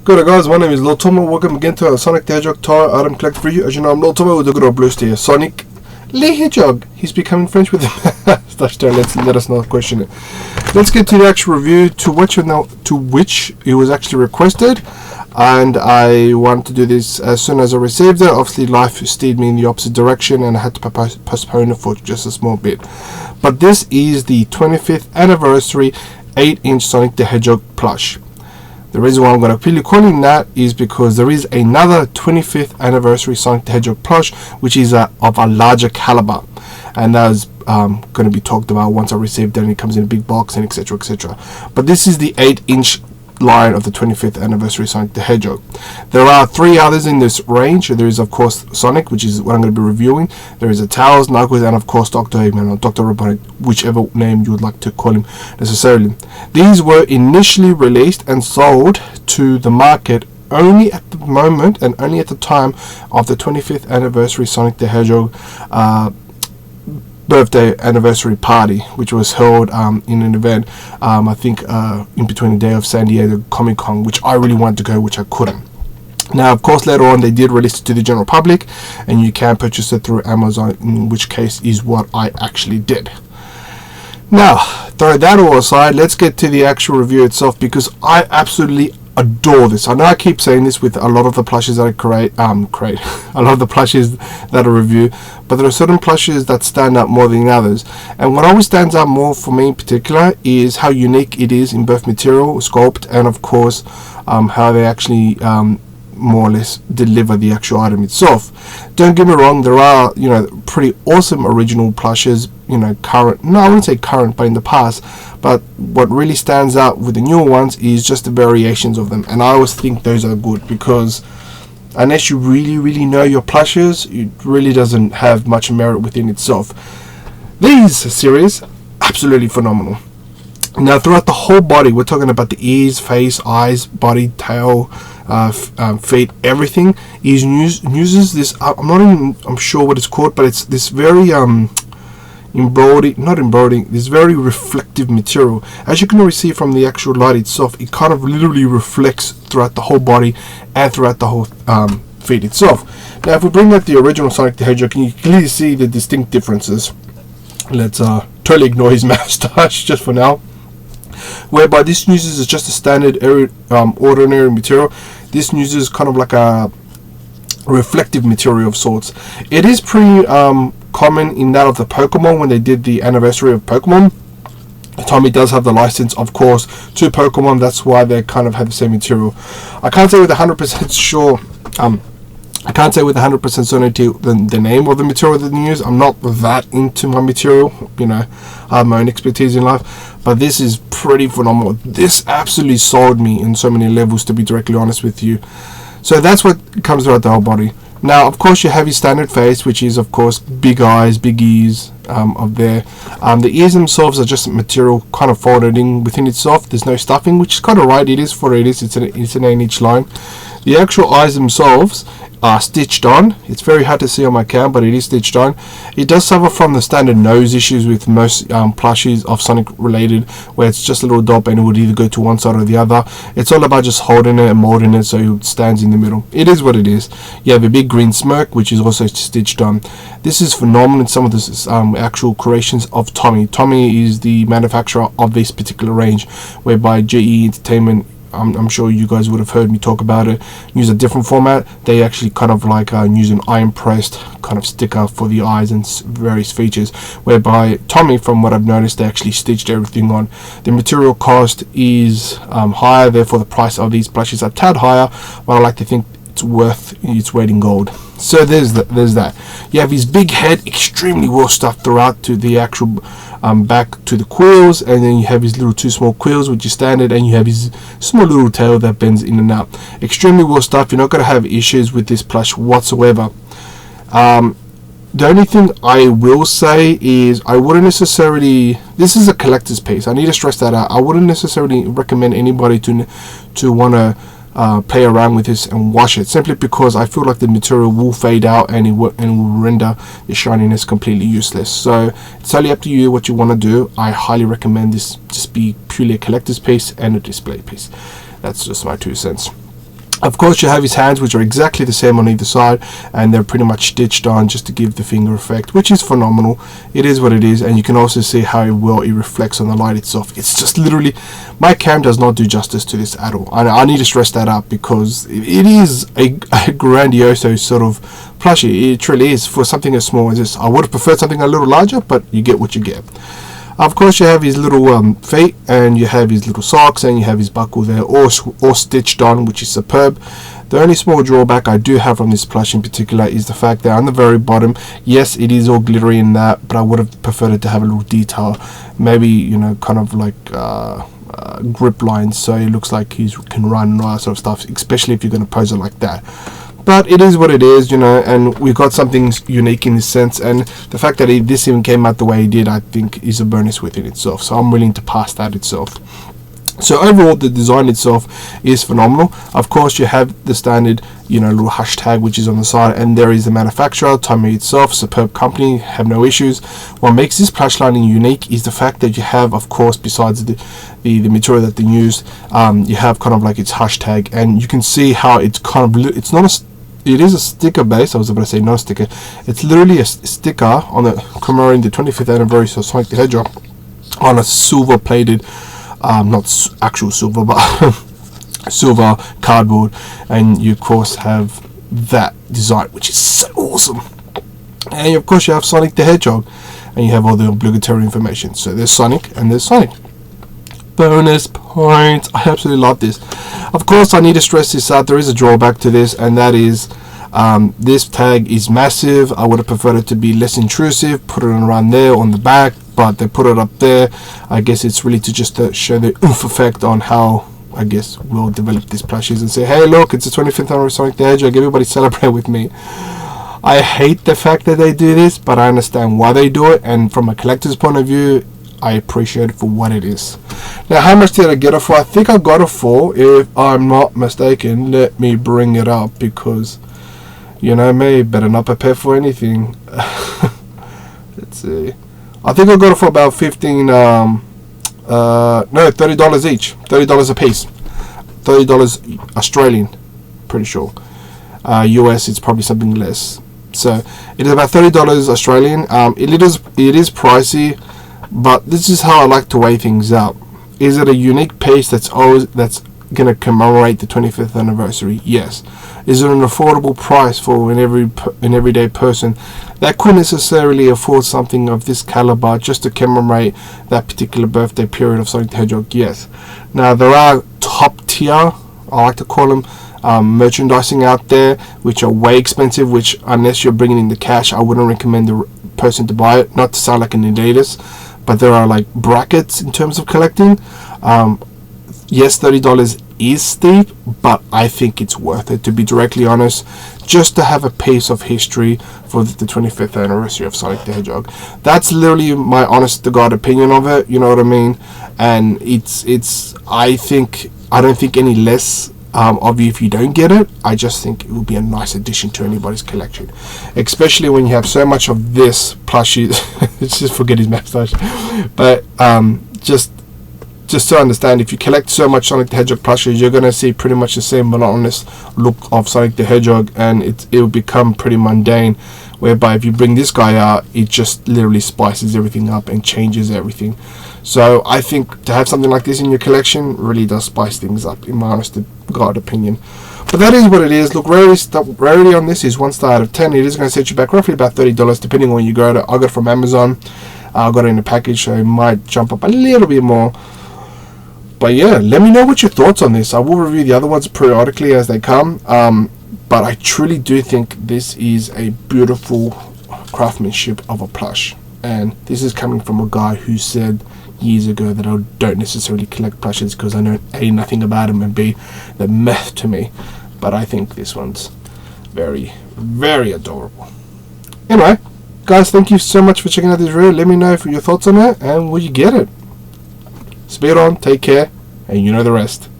Good guys, my name is Lil Tomo. Welcome again to our Sonic the Hedgehog toy item collect review. As you know, I'm Lil Tomo with the good old blue steer. Sonic the Hedgehog. He's becoming friends with him. Let us not question it. Let's get to the actual review, to which it was actually requested, and I wanted to do this as soon as I received it. Obviously, life steered me in the opposite direction, and I had to postpone it for just a small bit. But this is the 25th anniversary 8-inch Sonic the Hedgehog plush. The reason why I'm going to be calling that is because there is another 25th anniversary Sonic the Hedgehog plush, which is of a larger caliber, and that's going to be talked about once I receive it, and it comes in a big box and etc, etc. But this is the 8-inch line of the 25th anniversary Sonic the Hedgehog. There are 3 others in this range. There is, of course, Sonic, which is what I'm going to be reviewing. There is a Tails, Knuckles, and of course Dr. Eggman or Dr. Robotnik, whichever name you would like to call him necessarily. These were initially released and sold to the market only at the moment and only at the time of the 25th anniversary Sonic the Hedgehog birthday anniversary party, which was held in an event, I think in between the day of San Diego Comic-Con, which I really wanted to go, which I couldn't. Now, of course, later on they did release it to the general public, and you can purchase it through Amazon, in which case is what I actually did. Now, throw that all aside, let's get to the actual review itself, because I absolutely adore this. I know I keep saying this with a lot of the plushes that I create a lot of the plushes that I review, but there are certain plushes that stand out more than others, and what always stands out more for me in particular is how unique it is in both material, sculpt, and of course how they actually more or less deliver the actual item itself. Don't get me wrong, there are, you know, pretty awesome original plushes, you know, current, no, I wouldn't say current, but in the past. But what really stands out with the newer ones is just the variations of them, and I always think those are good, because unless you really know your plushes, it really doesn't have much merit within itself. These series, absolutely phenomenal. Now, throughout the whole body, we're talking about the ears, face, eyes, body, tail, feet, everything uses this. I'm sure what it's called, but it's this very this very reflective material. As you can already see from the actual light itself, it kind of literally reflects throughout the whole body and throughout the whole feet itself. Now, if we bring out the original Sonic the Hedgehog, you can clearly see the distinct differences. Let's totally ignore his moustache just for now. Whereby this uses just a standard ordinary material. This uses kind of like a reflective material of sorts. It is pretty common in that of the Pokemon. When they did the anniversary of Pokemon, Tommy does have the license, of course, to Pokemon. That's why they kind of have the same material. I can't say with 100% sure. I can't say with 100% certainty the name of the material that they use. I'm not that into my material, you know. I have my own expertise in life, but this is pretty phenomenal. This absolutely sold me in so many levels, to be directly honest with you. So that's what comes throughout the whole body. Now, of course, you have your standard face, which is, of course, big eyes, big ears up there. The ears themselves are just material kind of folded in within itself. There's no stuffing, which is kind of right. It is for it is. It's an 8-inch line. The actual eyes themselves are stitched on. It's very hard to see on my cam, but it is stitched on. It does suffer from the standard nose issues with most plushies of Sonic related, where it's just a little dot and it would either go to one side or the other. It's all about just holding it and molding it so it stands in the middle. It is what it is. You have a big green smirk, which is also stitched on. This is phenomenal in some of the actual creations of Tommy. Tommy is the manufacturer of this particular range, whereby GE Entertainment, I'm sure you guys would have heard me talk about it, use a different format. They actually kind of like use an iron pressed kind of sticker for the eyes and various features, whereby Tommy, from what I've noticed, they actually stitched everything on. The material cost is higher, therefore the price of these plushes are tad higher, but I like to think it's worth its weight in gold. So there's that. You have his big head, extremely well stuffed throughout to the actual back to the quills, and then you have his little 2 small quills, which is standard, and you have his small little tail that bends in and out. Extremely well stuffed. You're not going to have issues with this plush whatsoever. The only thing I will say is I wouldn't necessarily, this is a collector's piece, I need to stress that out. I wouldn't necessarily recommend anybody to want to play around with this and wash it, simply because I feel like the material will fade out and it will render the shininess completely useless. So it's totally up to you what you want to do. I highly recommend this just be purely a collector's piece and a display piece. That's just my 2 cents. Of course, you have his hands, which are exactly the same on either side, and they're pretty much stitched on just to give the finger effect, which is phenomenal. It is what it is, and you can also see how well it reflects on the light itself. It's just literally, my cam does not do justice to this at all. I need to stress that up, because it is a grandiose sort of plushie. It truly is, for something as small as this. I would have preferred something a little larger, but you get what you get. Of course, you have his little feet, and you have his little socks, and you have his buckle there, all stitched on, which is superb. The only small drawback I do have from this plush in particular is the fact that on the very bottom, yes, it is all glittery in that, but I would have preferred it to have a little detail, maybe, you know, kind of like grip lines, so it looks like he can run and all that sort of stuff, especially if you're going to pose it like that. But it is what it is, you know, and we got something unique in this sense, and the fact that this even came out the way it did, I think, is a bonus within itself. So I'm willing to pass that itself. So overall, the design itself is phenomenal. Of course, you have the standard, you know, little hashtag which is on the side, and there is the manufacturer, Tommy itself, superb company, have no issues. What makes this plush lining unique is the fact that you have, of course, besides the material that they used, you have kind of like its hashtag, and you can see how it's kind of, it's not a, it is a sticker base. I was about to say no sticker. It's literally a sticker on the commemorating the 25th anniversary of Sonic the Hedgehog on a silver plated, not actual silver, but silver cardboard, and you of course have that design, which is so awesome. And of course you have Sonic the Hedgehog, and you have all the obligatory information. So there's Sonic and there's Sonic. Bonus points. I absolutely love this. Of course, I need to stress this out. There is a drawback to this, and that is this tag is massive. I would have preferred it to be less intrusive, put it around there on the back, but they put it up there. I guess it's really to just show the oomph effect on how, I guess, we'll develop these plushies and say, hey look, it's the 25th anniversary of Sonic the Hedgehog, everybody celebrate with me. I hate the fact that they do this, but I understand why they do it, and from a collector's point of view, I appreciate it for what it is. Now, how much did I get it for? I think I got it for, if I'm not mistaken, let me bring it up, because, you know me, better not prepare for anything. Let's see. I think I got it for about $30 each. $30 a piece. $30 Australian, pretty sure. US, it's probably something less. So, it is about $30 Australian. It is pricey, but this is how I like to weigh things up. Is it a unique piece that's gonna commemorate the 25th anniversary? Yes. Is it an affordable price for an everyday person that couldn't necessarily afford something of this caliber just to commemorate that particular birthday period of Sonic the Hedgehog? Yes. Now, there are top tier, I like to call them, merchandising out there which are way expensive, which unless you're bringing in the cash, I wouldn't recommend the person to buy it. Not to sound like an elitist, but there are like brackets in terms of collecting. Yes, $30 is steep, but I think it's worth it, to be directly honest, just to have a piece of history for the 25th anniversary of Sonic the Hedgehog. That's literally my honest to God opinion of it, you know what I mean? And I don't think any less of you if you don't get it. I just think it will be a nice addition to anybody's collection, especially when you have so much of this plushie. Let's just forget his mustache, but just to understand, if you collect so much Sonic the Hedgehog plushies, you're going to see pretty much the same monotonous look of Sonic the Hedgehog, and it will become pretty mundane, whereby if you bring this guy out, it just literally spices everything up and changes everything. So I think to have something like this in your collection really does spice things up, in my honest to God opinion. But that is what it is. Look, rarity on this is 1 star out of 10. It is going to set you back roughly about $30 depending on when you go to. I got it from Amazon. I got it in a package, so it might jump up a little bit more. But yeah, let me know what your thoughts on this. I will review the other ones periodically as they come. But I truly do think this is a beautiful craftsmanship of a plush. And this is coming from a guy who said years ago that I don't necessarily collect plushes because I know A, nothing about them, and B, they're meh to me. But I think this one's very, very adorable. Anyway, guys, thank you so much for checking out this video. Let me know your thoughts on it and will you get it. Speed on, take care, and you know the rest.